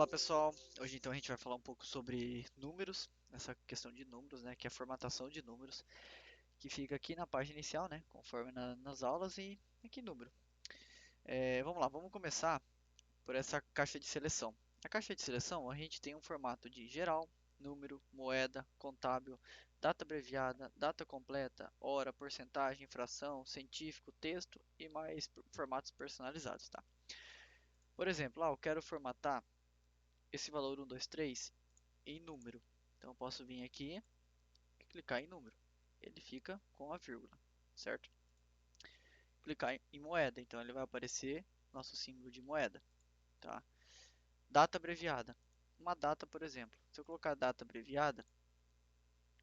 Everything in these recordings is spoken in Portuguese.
Olá pessoal, hoje então a gente vai falar um pouco sobre números, essa questão de números, né, que é a formatação de números, que fica aqui na página inicial, né, conforme nas aulas e aqui número. Vamos lá, vamos começar por essa caixa de seleção. A caixa de seleção a gente tem um formato de geral, número, moeda, contábil, data abreviada, data completa, hora, porcentagem, fração, científico, texto e mais formatos personalizados, tá? Por exemplo, eu quero formatar esse valor 1, 2, 3 em número. Então eu posso vir aqui e clicar em número. Ele fica com a vírgula, certo? Clicar em moeda, então ele vai aparecer nosso símbolo de moeda, tá? Data abreviada. Uma data, por exemplo. Se eu colocar data abreviada,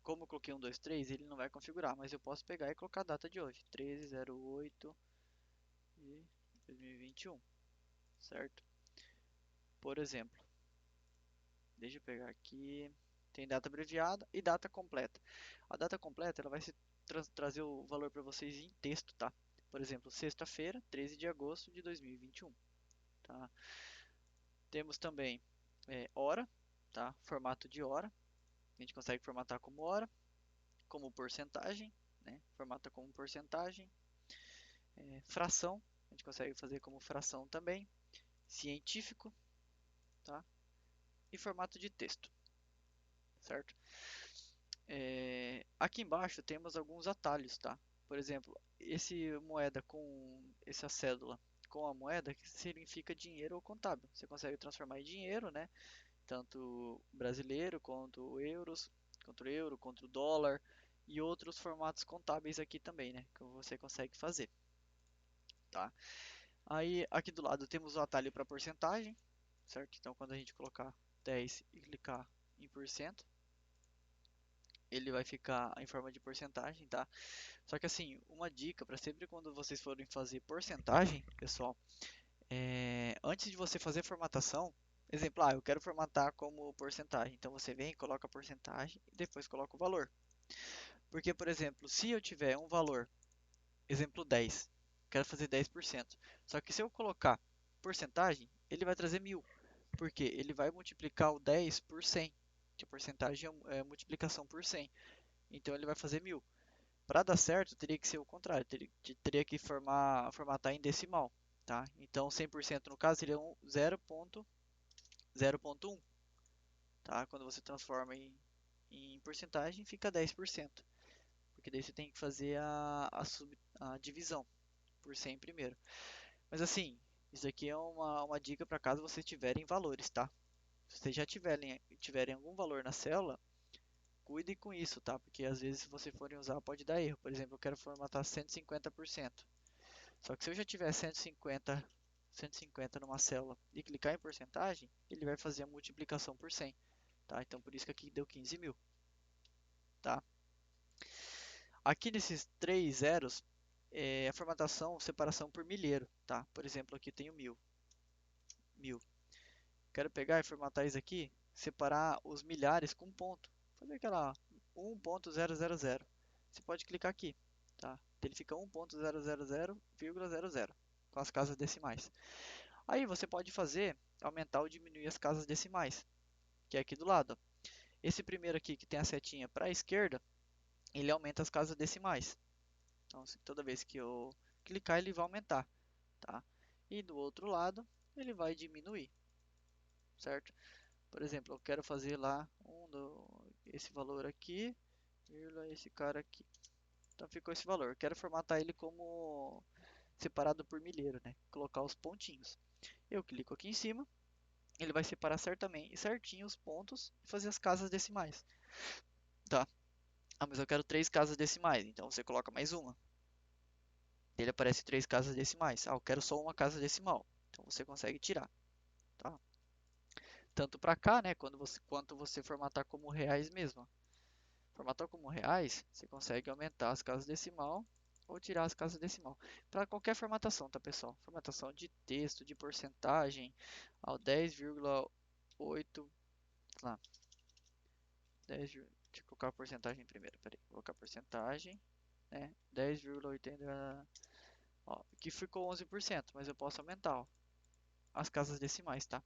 como eu coloquei 1, 2, 3, ele não vai configurar, mas eu posso pegar e colocar a data de hoje, 13/08 de 2021, certo? Por exemplo, deixa eu pegar aqui, tem data abreviada e data completa. A data completa ela vai trazer o valor para vocês em texto, tá? Por exemplo, sexta-feira, 13 de agosto de 2021, tá? Temos também hora, tá? Formato de hora, a gente consegue formatar como hora, como porcentagem, né? Formata como porcentagem, fração, a gente consegue fazer como fração também, científico, tá? E formato de texto, certo? Aqui embaixo temos alguns atalhos, tá? Por exemplo, esse moeda com essa cédula com a moeda que significa dinheiro ou contábil. Você consegue transformar em dinheiro, né? Tanto brasileiro quanto euros, quanto euro, quanto dólar e outros formatos contábeis aqui também, né? Que você consegue fazer, tá? Aí aqui do lado temos o atalho para porcentagem, certo? Então quando a gente colocar 10 e clicar em porcento, ele vai ficar em forma de porcentagem, tá? Só que assim, uma dica para sempre quando vocês forem fazer porcentagem, pessoal, antes de você fazer formatação, exemplo, eu quero formatar como porcentagem, então você vem, coloca a porcentagem e depois coloca o valor. Porque, por exemplo, se eu tiver um valor, exemplo 10, quero fazer 10%, só que se eu colocar porcentagem, ele vai trazer 1000, porque ele vai multiplicar o 10 por 100, que a porcentagem é multiplicação por 100, então ele vai fazer 1000. Para dar certo, teria que ser o contrário, teria que formatar em decimal, tá? Então 100% no caso seria 0.1, tá? Quando você transforma em porcentagem, fica 10%, porque daí você tem que fazer a divisão por 100 primeiro. Mas assim, isso aqui é uma dica para caso vocês tiverem valores, tá? Se vocês já tiverem algum valor na célula, cuide com isso, tá? Porque às vezes se vocês forem usar pode dar erro. Por exemplo, eu quero formatar 150%. Só que se eu já tiver 150 numa célula e clicar em porcentagem, ele vai fazer a multiplicação por 100, tá? Então por isso que aqui deu 15.000, tá? Aqui nesses três zeros é a formatação, separação por milheiro, tá? Por exemplo, aqui tenho 1000. Quero pegar e formatar isso aqui, separar os milhares com ponto. Fazer aquela 1.000. Você pode clicar aqui, tá? Ele fica 1.000,00 com as casas decimais. Aí você pode fazer, aumentar ou diminuir as casas decimais, que é aqui do lado. Esse primeiro aqui que tem a setinha para a esquerda, ele aumenta as casas decimais. Então, toda vez que eu clicar, ele vai aumentar, tá? E do outro lado, ele vai diminuir, certo? Por exemplo, eu quero fazer lá esse valor aqui, esse cara aqui. Então ficou esse valor. Eu quero formatar ele como separado por milheiro, né? Colocar os pontinhos. Eu clico aqui em cima, ele vai separar certinho os pontos e fazer as casas decimais, tá? Mas eu quero três casas decimais, então você coloca mais uma. Ele aparece três casas decimais. Eu quero só uma casa decimal, então você consegue tirar, tá? Tanto para cá, né, quanto você formatar como reais mesmo. Formatar como reais, você consegue aumentar as casas decimal ou tirar as casas decimal. Para qualquer formatação, tá, pessoal? Formatação de texto, de porcentagem, ao 10,8, lá, 10, deixa eu colocar a porcentagem primeiro, peraí, vou colocar a porcentagem, né, 10,80, ó, aqui ficou 11%, mas eu posso aumentar, ó, as casas decimais, tá?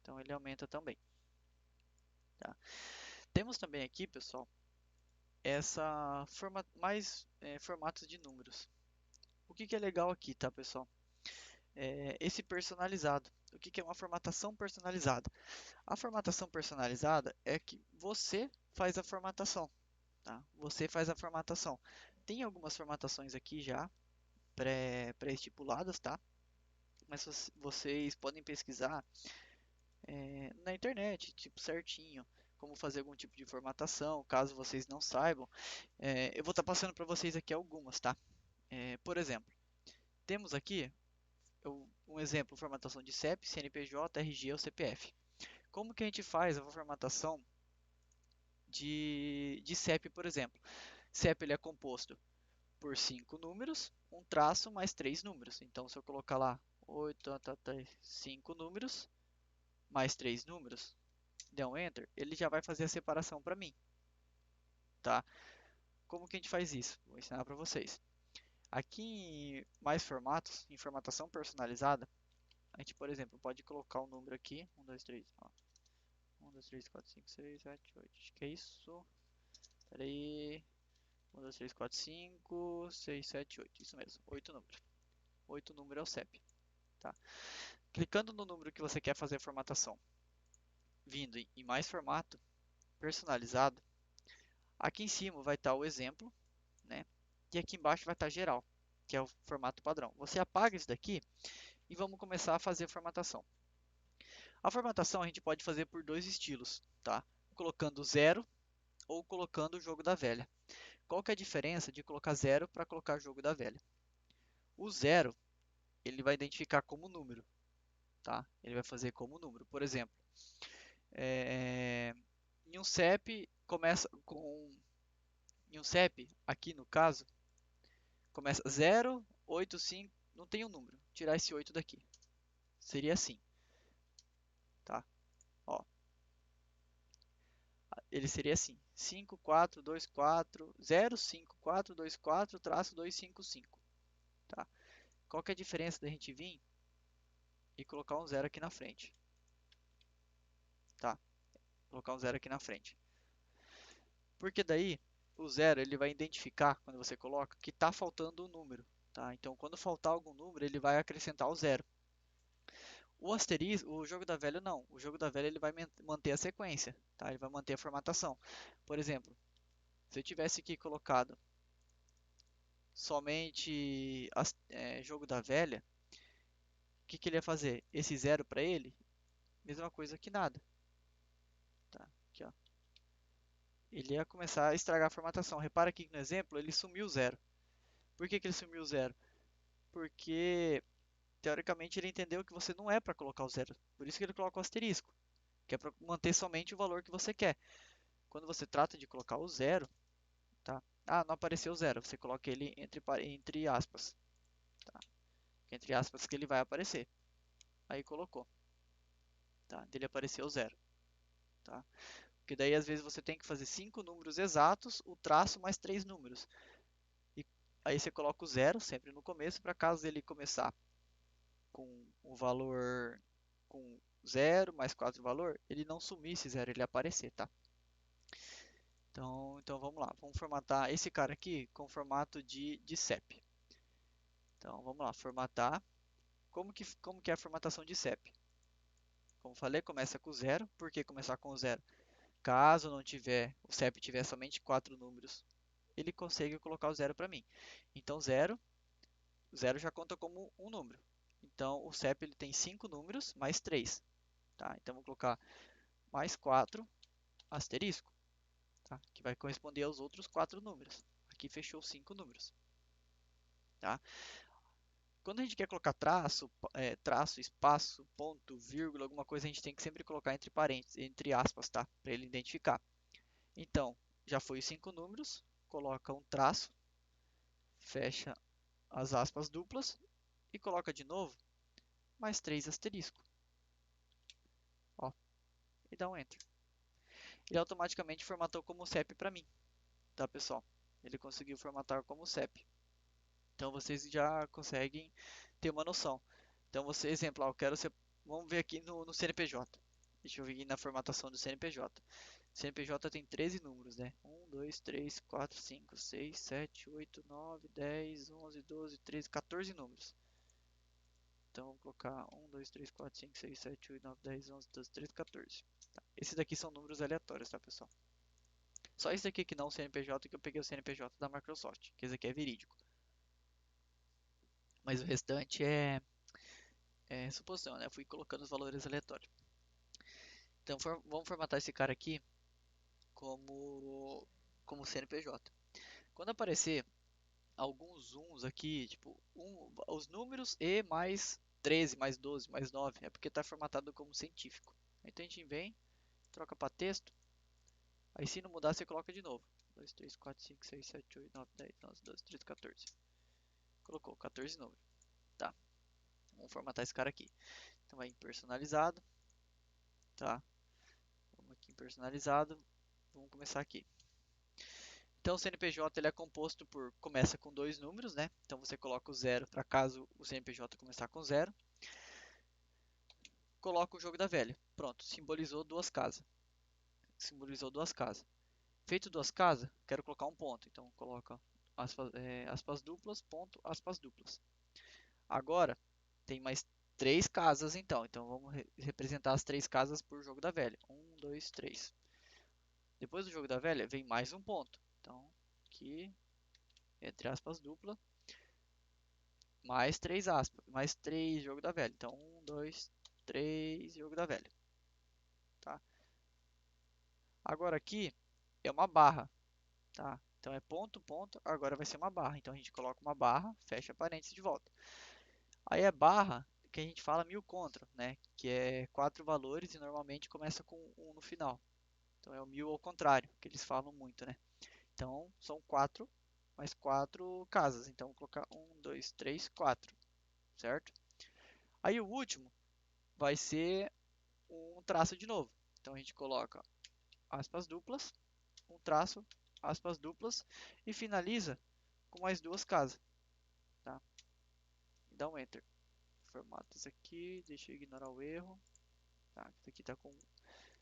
Então ele aumenta também, tá? Temos também aqui, pessoal, formatos de números. O que que é legal aqui, tá, pessoal? Esse personalizado. O que que é uma formatação personalizada? A formatação personalizada é que você faz a formatação, tá? Você faz a formatação. Tem algumas formatações aqui já pré-estipuladas, tá? Mas vocês podem pesquisar na internet, tipo certinho, como fazer algum tipo de formatação, caso vocês não saibam. Eu vou estar passando para vocês aqui algumas, tá? Por exemplo, temos aqui um exemplo, formatação de CEP, CNPJ, RG ou CPF. Como que a gente faz a formatação de CEP, por exemplo? CEP ele é composto por 5 números, um traço mais 3 números. Então, se eu colocar lá 8, 5 números mais 3 números, der um Enter, ele já vai fazer a separação para mim, tá? Como que a gente faz isso? Vou ensinar para vocês. Aqui em mais formatos, em formatação personalizada, a gente, por exemplo, pode colocar o número aqui, 1, 2, 3, ó. 1, 2, 3, 4, 5, 6, 7, 8. Acho que é isso. Pera aí. 1, 2, 3, 4, 5, 6, 7, 8. Isso mesmo, 8 números. 8 número é o CEP, tá? Clicando no número que você quer fazer a formatação, vindo em mais formato, personalizado, aqui em cima vai estar o exemplo, né? E aqui embaixo vai estar geral, que é o formato padrão. Você apaga isso daqui e vamos começar a fazer a formatação. A formatação a gente pode fazer por dois estilos, tá? Colocando zero ou colocando o jogo da velha. Qual que é a diferença de colocar zero para colocar jogo da velha? O zero ele vai identificar como número, tá? Ele vai fazer como número. Por exemplo, é, em um CEP começa com em um CEP aqui no caso começa 0, 8, 5, não tem um número. Tirar esse 8 daqui. Seria assim, tá? Ó, ele seria assim: 5, 4, 2, 4, 0, 5, 4, 2, 4, traço 2, 5, 5, tá? Qual que é a diferença da gente vir e colocar um zero aqui na frente, tá? Colocar um zero aqui na frente. Porque daí o zero ele vai identificar quando você coloca que está faltando um número, tá? Então quando faltar algum número ele vai acrescentar o zero. O asterisco, o jogo da velha não. O jogo da velha ele vai manter a sequência, tá? Ele vai manter a formatação. Por exemplo, se eu tivesse aqui colocado somente jogo da velha, o que que ele ia fazer? Esse zero para ele, mesma coisa que nada, tá? Aqui, ó. Ele ia começar a estragar a formatação. Repara aqui que no exemplo ele sumiu o zero. Por que que ele sumiu o zero? Porque teoricamente ele entendeu que você não é para colocar o zero. Por isso que ele coloca o asterisco, que é para manter somente o valor que você quer. Quando você trata de colocar o zero, tá? Ah, não apareceu o zero. Você coloca ele entre aspas, tá? Entre aspas que ele vai aparecer. Aí colocou, tá? Dele apareceu o zero, tá? Porque daí às vezes você tem que fazer 5 números exatos, o traço mais 3 números. E aí você coloca o zero sempre no começo, para caso ele começar com o valor com zero mais 4 valor, ele não sumir esse zero, ele aparecer, tá? Então vamos lá, vamos formatar esse cara aqui com formato de CEP. Então vamos lá, formatar. Como que é a formatação de CEP? Como falei, começa com zero. Por que começar com zero? Caso não tiver, o CEP tiver somente 4 números, ele consegue colocar o zero para mim. Então zero já conta como um número. Então o CEP ele tem 5 números mais 3. Tá? Então vou colocar mais 4 asterisco, tá? Que vai corresponder aos outros 4 números. Aqui fechou 5 números. Tá? Quando a gente quer colocar traço, espaço, ponto, vírgula, alguma coisa, a gente tem que sempre colocar entre parênteses, entre aspas, tá? Para ele identificar. Então, já foi os 5 números, coloca um traço, fecha as aspas duplas e coloca de novo mais 3 asterisco. Ó, e dá um Enter. Ele automaticamente formatou como CEP para mim, tá, pessoal? Ele conseguiu formatar como CEP. Então vocês já conseguem ter uma noção. Então você, exemplo, eu quero ser, vamos ver aqui no CNPJ. Deixa eu vir na formatação do CNPJ. CNPJ tem 13 números, né? 1, 2, 3, 4, 5, 6, 7, 8, 9, 10, 11, 12, 13, 14 números. Então vamos colocar 1, 2, 3, 4, 5, 6, 7, 8, 9, 10, 11, 12, 13, 14. Tá. Esses daqui são números aleatórios, tá, pessoal? Só esse aqui que não é o CNPJ, que eu peguei o CNPJ da Microsoft, que esse aqui é verídico. Mas o restante é suposição, né? Eu fui colocando os valores aleatórios. Então vamos formatar esse cara aqui como CNPJ. Quando aparecer alguns zooms aqui, tipo os números e mais 13, mais 12, mais 9, é porque está formatado como científico. Então a gente vem, troca para texto, aí se não mudar você coloca de novo. 2, 3, 4, 5, 6, 7, 8, 9, 10, 11, 12, 13, 14. Colocou 14 números. Tá, vamos formatar esse cara aqui. Então vai em personalizado, tá? Vamos aqui em personalizado, vamos começar aqui. Então o CNPJ ele é composto por, começa com dois números, né? Então você coloca o zero para caso o CNPJ começar com zero. Coloca o jogo da velha. Pronto, simbolizou duas casas. Simbolizou duas casas. Feito duas casas, quero colocar um ponto. Então coloca aspas duplas, ponto, aspas duplas. Agora tem mais três casas então. Então vamos representar as três casas por jogo da velha. Um, dois, três. Depois do jogo da velha vem mais um ponto. Então aqui entre aspas dupla, mais três aspas, mais três jogo da velha. Então um, dois, três jogo da velha. Tá? Agora aqui é uma barra. Tá? Então é ponto, ponto, agora vai ser uma barra. Então a gente coloca uma barra, fecha parênteses de volta. Aí é barra que a gente fala mil contra, né? Que é quatro valores e normalmente começa com um no final. Então é o mil ao contrário, que eles falam muito, né? Então são quatro, mais quatro casas. Então vou colocar um, dois, três, quatro, certo? Aí o último vai ser um traço de novo. Então a gente coloca aspas duplas, um traço, aspas duplas e finaliza com mais duas casas, tá? E dá um enter. Formato isso aqui, deixa eu ignorar o erro, tá? Isso aqui tá com,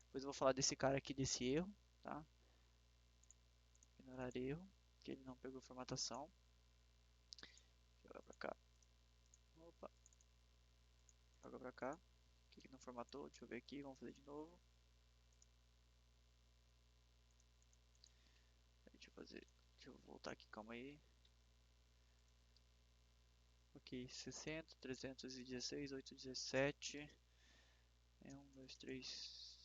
depois eu vou falar desse cara aqui desse erro, tá? Ignorar erro, que ele não pegou formatação. Joga pra cá. Opa, joga pra cá. O que não formatou? Deixa eu ver aqui, vamos fazer de novo. Deixa eu voltar aqui, calma aí. Ok, 60, 316, 817. É 1, 2, 3,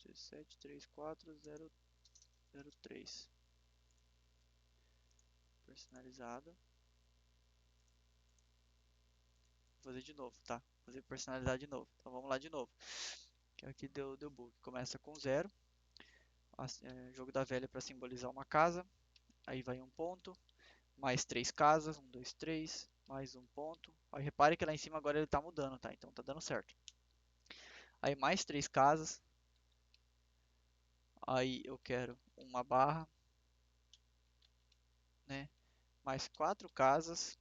17, 3, 4, 0, 0, 3. Personalizado. Vou fazer de novo, tá? Vou fazer personalizado de novo. Então vamos lá de novo. Que aqui deu bug. Começa com 0. Jogo da velha para simbolizar uma casa. Aí vai um ponto. Mais três casas. 1, 2, 3. Mais um ponto. Aí repare que lá em cima agora ele tá mudando, tá? Então tá dando certo. Aí mais três casas. Aí eu quero uma barra, né? Mais quatro casas,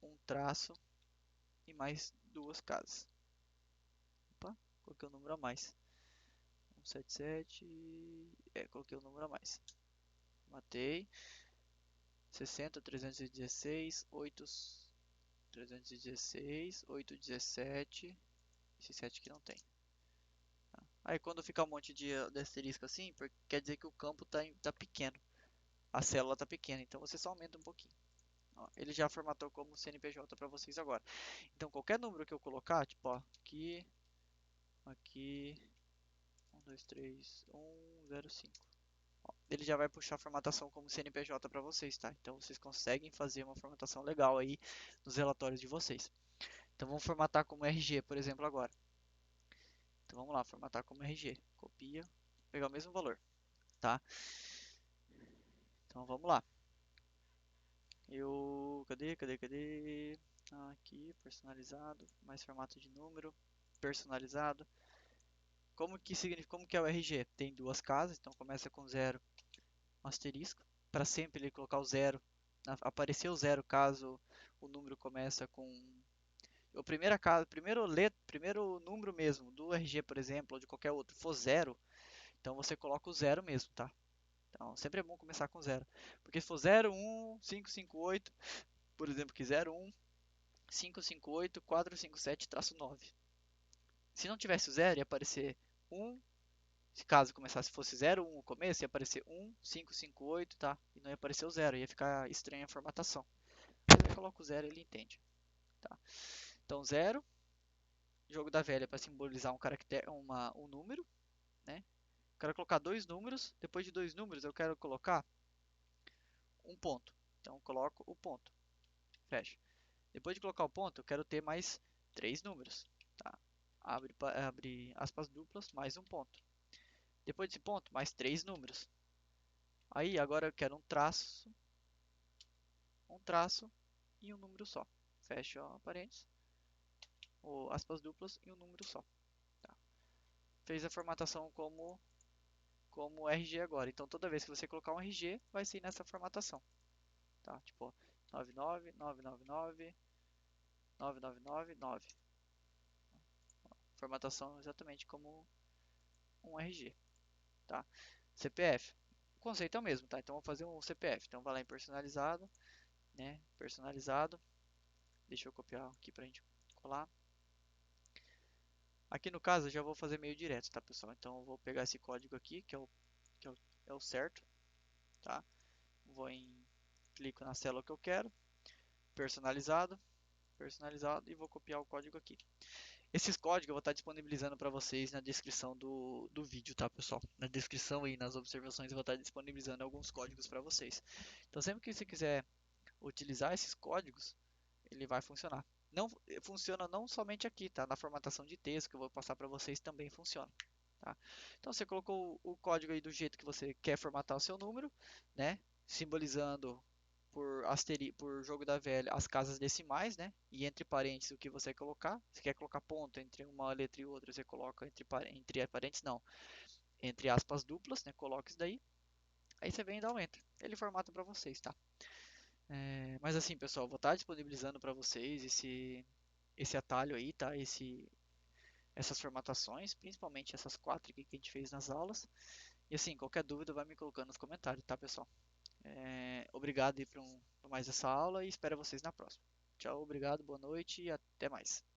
um traço e mais duas casas. Opa, coloquei o número a mais. 177, coloquei o número a mais. Matei. 60, 316, 8, 316, 817. Esse 7 aqui não tem. Tá? Aí quando fica um monte de asterisco assim, quer dizer que o campo tá pequeno. A célula tá pequena, então você só aumenta um pouquinho. Ó, ele já formatou como CNPJ para vocês agora. Então qualquer número que eu colocar, tipo, ó, aqui, 1, 2, 3, 1, 0, 5. Ó, ele já vai puxar a formatação como CNPJ para vocês, tá? Então vocês conseguem fazer uma formatação legal aí nos relatórios de vocês. Então vamos formatar como RG, por exemplo, agora. Então vamos lá, formatar como RG. Copia, pegar o mesmo valor, tá? Então vamos lá. Cadê? Aqui, personalizado, mais formato de número, personalizado. Como que é o RG? Tem duas casas, então começa com zero, um asterisco, para sempre ele colocar o zero, aparecer o zero caso o número começa com o primeira casa, primeiro letra, primeiro número mesmo do RG, por exemplo, ou de qualquer outro, for zero, então você coloca o zero mesmo, tá? Então sempre é bom começar com zero. Porque se for 01558, por exemplo, que 01558-457-9. Se não tivesse o zero, ia aparecer 1. Se caso começasse fosse 01 o começo, ia aparecer 1558, tá? E não ia aparecer o zero, ia ficar estranha a formatação. Mas aí coloca o zero e ele entende, tá? Então zero, jogo da velha para simbolizar um caractere, um número, né? Quero colocar dois números. Depois de dois números, eu quero colocar um ponto. Então coloco o ponto. Fecha. Depois de colocar o ponto, eu quero ter mais três números. Tá? Abre aspas duplas, mais um ponto. Depois desse ponto, mais três números. Aí agora eu quero um traço e um número só. Fecha parênteses, ou aspas duplas e um número só. Tá? Fez a formatação como RG agora. Então toda vez que você colocar um RG, vai ser nessa formatação. Tá? Tipo 99, 999, 9999. Formatação exatamente como um RG. Tá? CPF. O conceito é o mesmo, tá? Então vou fazer um CPF. Então vai lá em personalizado, né? Personalizado. Deixa eu copiar aqui pra gente colar. Aqui no caso eu já vou fazer meio direto, tá, pessoal? Então eu vou pegar esse código aqui, que é o certo, tá? Vou em clico na célula que eu quero, personalizado, personalizado e vou copiar o código aqui. Esses códigos eu vou estar disponibilizando para vocês na descrição do vídeo, tá, pessoal? Na descrição e nas observações eu vou estar disponibilizando alguns códigos para vocês. Então sempre que você quiser utilizar esses códigos, ele vai funcionar. Não funciona não somente aqui, tá? Na formatação de texto que eu vou passar para vocês também funciona. Tá? Então você colocou o código aí do jeito que você quer formatar o seu número, né? Simbolizando por jogo da velha as casas decimais, né? E entre parênteses o que você quer colocar. Se quer colocar ponto entre uma letra e outra, você coloca entre parênteses não, entre aspas duplas, né? Coloca isso daí. Aí você vem e dá um enter. Ele formata para vocês, tá? Mas assim, pessoal, vou estar disponibilizando para vocês esse atalho aí, tá? Essas formatações, principalmente essas quatro aqui que a gente fez nas aulas. E assim, qualquer dúvida vai me colocando nos comentários, tá, pessoal? Obrigado aí por mais essa aula e espero vocês na próxima. Tchau, obrigado, boa noite e até mais.